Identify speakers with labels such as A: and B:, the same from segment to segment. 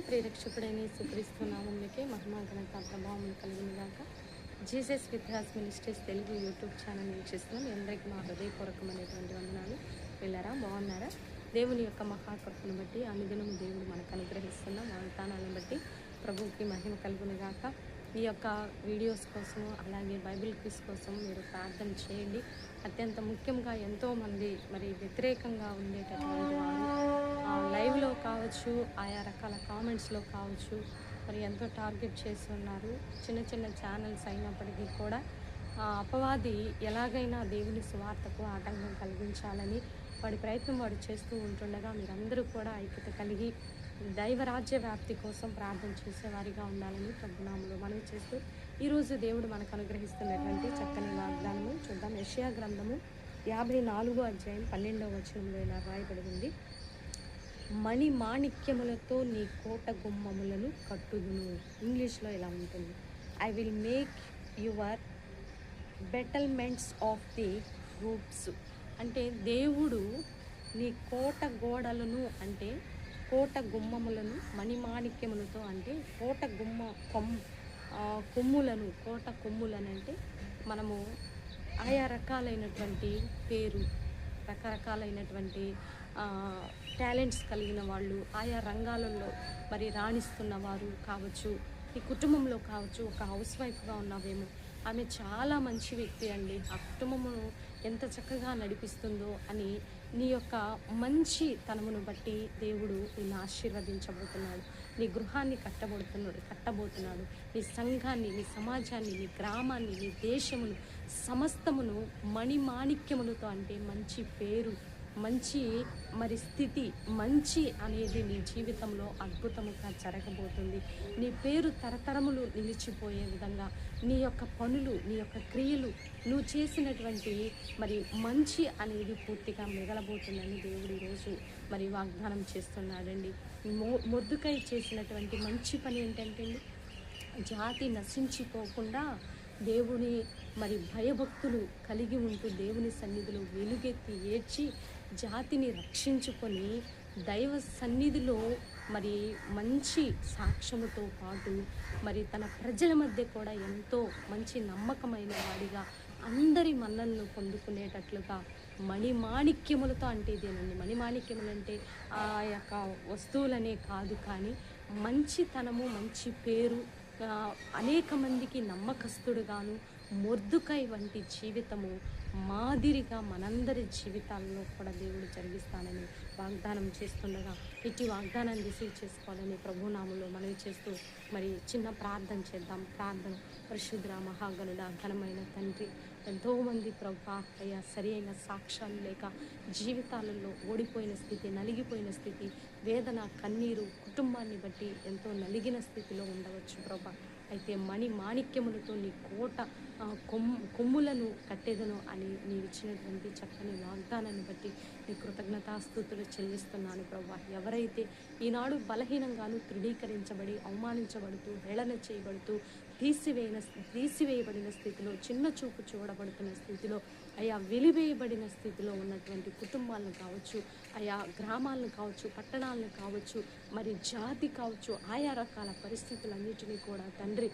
A: ప్రియరక్షకుడైన యేసుక్రీస్తు నామమునకే మహిమ ఘనత ప్రభావం కలుగునుగాక. Jesus with his ministries Telugu YouTube channel వీక్షిస్తున్నాం. మీ అందరికీ మా హృదయపూర్వకమైనటువంటి వందనాలు. వెళ్ళారా, బాగున్నారా? దేవుని యొక్క మహాకృపను బట్టి అనుదినము దేవుడు మనకు అనుగ్రహిస్తున్న వాగ్దానాలను బట్టి ప్రభువుకి మహిమ కలుగునుగాక. ఈ యొక్క వీడియోస్ కోసము అలాగే బైబిల్ క్విజ్ కోసం మీరు ప్రార్థన చేయండి. అత్యంత ముఖ్యంగా ఎంతోమంది మరి వ్యతిరేకంగా ఉండేటటువంటి వారు లైవ్లో కావచ్చు, ఆయా రకాల కామెంట్స్లో కావచ్చు, మరి ఎంతో టార్గెట్ చేస్తున్నారు. చిన్న చిన్న ఛానల్స్ అయినప్పటికీ కూడా అపవాది ఎలాగైనా దేవుని సువార్తకు ఆటంకం కలిగించాలని వాడి ప్రయత్నం వాడు చేస్తూ ఉంటుండగా మీరందరూ కూడా ఐక్యత కలిగి దైవరాజ్య వ్యాప్తి కోసం ప్రార్థన చేసేవారిగా ఉండాలని ప్రభునామములో మనవి చేస్తూ ఈరోజు దేవుడు మనకు అనుగ్రహిస్తున్నటువంటి చక్కని వాగ్దానము చూద్దాం. యెషయా గ్రంథము 54వ అధ్యాయం 12వ వచనంలో ఇలా రాయబడి ఉంది. మణి మాణిక్యములతో నీ కోట గుమ్మములను కట్టుదును. ఇంగ్లీష్లో ఇలా ఉంటుంది, I will make your battlements of the roofs. అంటే దేవుడు నీ కోట గోడలను, అంటే కోట గుమ్మములను మణిమాణిక్యములతో, అంటే కోట కొమ్ములను, కోట కొమ్ములను అంటే మనము ఆయా రకాలైనటువంటి పేరు, రకరకాలైనటువంటి టాలెంట్స్ కలిగిన వాళ్ళు, ఆయా రంగాలలో మరి రాణిస్తున్న వారు కావచ్చు, ఈ కుటుంబంలో కావచ్చు. ఒక హౌస్ వైఫ్గా ఉన్నావేమో, ఆమె చాలా మంచి వ్యక్తి అండి, ఆ కుటుంబమును ఎంత చక్కగా నడిపిస్తుందో అని నీ యొక్క మంచి తనమును బట్టి దేవుడు నిన్ను ఆశీర్వదించబోతున్నాడు. నీ గృహాన్ని కట్టబోతున్నాడు. నీ సంఘాన్ని, నీ సమాజాన్ని, నీ గ్రామాన్ని, నీ దేశమును సమస్తమును మణిమాణిక్యములతో, అంటే మంచి పేరు, మంచి మరి స్థితి, మంచి అనేది నీ జీవితంలో అద్భుతముగా జరగబోతుంది. నీ పేరు తరతరములు నిలిచిపోయే విధంగా నీ యొక్క పనులు, నీ యొక్క క్రియలు, నువ్వు చేసినటువంటి మరి మంచి అనేది పూర్తిగా మిగలబోతుందని దేవుడు ఈరోజు మరి వాగ్దానం చేస్తున్నాడండి. మొర్దుకై చేసినటువంటి మంచి పని ఏంటంటే జాతి నశించిపోకుండా దేవుని మరి భయభక్తులు కలిగి ఉంటూ దేవుని సన్నిధిలో వెలుగెత్తి ఏడ్చి జాతిని రక్షించుకొని దైవ సన్నిధిలో మరి మంచి సాక్ష్యముతో పాటు మరి తన ప్రజల మధ్య కూడా ఎంతో మంచి నమ్మకమైన వాడిగా అందరి మన్నలను పొందుకునేటట్లుగా మణిమాణిక్యములతో, అంటే ఇదేనండి మణిమాణిక్యములు అంటే ఆ యొక్క వస్తువులనే కాదు, కానీ మంచితనము, మంచి పేరు, అనేక మందికి నమ్మకస్తుడుగాను మొర్దుకై వంటి జీవితము మాదిరిగా మనందరి జీవితాల్లో కూడా దేవుడు జరిగిస్తానని వాగ్దానం చేస్తుండగా ఇటు వాగ్దానాన్ని రిసీవ్ చేసుకోవాలని ప్రభునామంలో మనవి చేస్తూ మరి చిన్న ప్రార్థన చేద్దాం. ప్రార్థన. పరిశుద్ధ మహాగణుడ ఘనమైన తండ్రి, ఎంతోమంది ప్రభా అయ్యా సరి అయిన సాక్ష్యాలు లేక జీవితాలలో ఓడిపోయిన స్థితి, నలిగిపోయిన స్థితి, వేదన, కన్నీరు, కుటుంబాన్ని బట్టి ఎంతో నలిగిన స్థితిలో ఉండవచ్చు ప్రభా. అయితే మాణిక్యములతో నీ కోట కొమ్ములను కట్టేదను అని నీవు ఇచ్చినటువంటి చక్కని వాగ్దానాన్ని బట్టి నీ కృతజ్ఞతాస్తుతులు చెల్లిస్తున్నాను ప్రభా. ఎవరైతే ఈనాడు బలహీనంగాను తృణీకరించబడి అవమానించబడుతూ హేళన చేయబడుతూ తీసివేయబడిన స్థితిలో, చిన్న చూపు చూడబడుతున్న స్థితిలో, అయా వెలివేయబడిన స్థితిలో ఉన్నటువంటి కుటుంబాలను కావచ్చు, ఆయా గ్రామాలను కావచ్చు, పట్టణాలను కావచ్చు, మరి జాతి కావచ్చు, ఆయా రకాల పరిస్థితులన్నిటినీ కూడా తండ్రి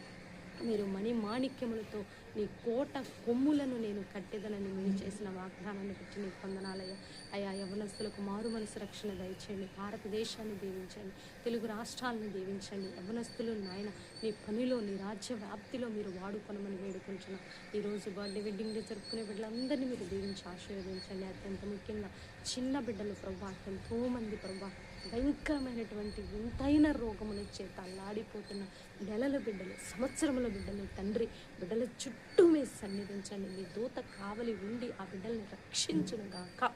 A: మీరు మణిమాణిక్యములతో నీ కోట కొమ్ములను నేను కట్టేదనని మీరు చేసిన వాగ్దానాన్ని బట్టి నీకు వందనాలయ్యా. అయా యవనస్తులకు మారు మనసు రక్షణ దయచేయండి. భారతదేశాన్ని దీవించండి, తెలుగు రాష్ట్రాలను దీవించండి. యవనస్తులు నాయన నీ పనిలో, నీ రాజ్య వ్యాప్తిలో మీరు వాడుకొనమని వేడుకుంటున్నాం. ఈరోజు బర్త్డే, వెడ్డింగ్ డే జరుపుకునే బిడ్డలందరినీ మీరు దీవించి ఆశీర్వదించండి. అత్యంత ముఖ్యంగా చిన్న బిడ్డలు ప్రభా, ఎంతోమంది ప్రభా భయంకరమైనటువంటి వింతైన రోగముల చేత అల్లాడిపోతున్న నెలల బిడ్డలు, సంవత్సరముల బిడ్డలు తండ్రి, బిడ్డల చుట్టూ మీరు సన్నిధించండి. మీ దూత కావలి ఉండి ఆ బిడ్డల్ని రక్షించును గాక.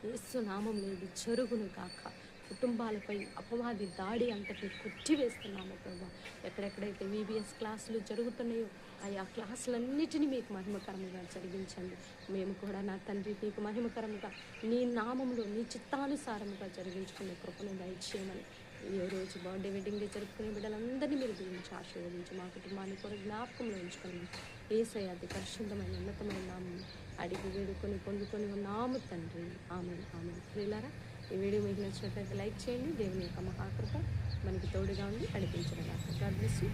A: యేసు నామములో ఇది జరుగును గాక. కుటుంబాలపై అపవాది దాడి అంతటి కొట్టివేస్తున్నాము ప్రభా. ఎక్కడెక్కడైతే VBS క్లాసులు జరుగుతున్నాయో ఆయా క్లాసులన్నిటినీ మీకు మహిమకరంగా జరిగించండి. మేము కూడా నా తండ్రి నీకు మహిమకరంగా నీ నామములో నీ చిత్తానుసారముగా జరిగించుకునే కృపను దయచేయమని ఏ రోజు బర్త్డే, వెడ్డింగ్ డే జరుపుకునే బిడ్డలందరినీ మీరు దీవించి ఆశీర్వదించి మా కుటుంబాన్ని కూడా జ్ఞాపకంలో ఉంచుకొని యేసయ్య అతి పరిశుద్ధమైన ఉన్నతమైన నామం అడిగి వేడుకొని పొందుకొని ఉన్నాము తండ్రి. ఆమేన్. ఆమేన్. ప్రియులారా, ఈ వీడియో మీకు నచ్చినట్లయితే లైక్ చేయండి. దేవుని యొక్క మహాకృప మనకి తోడుగా ఉండి నడిపించడం. God bless you.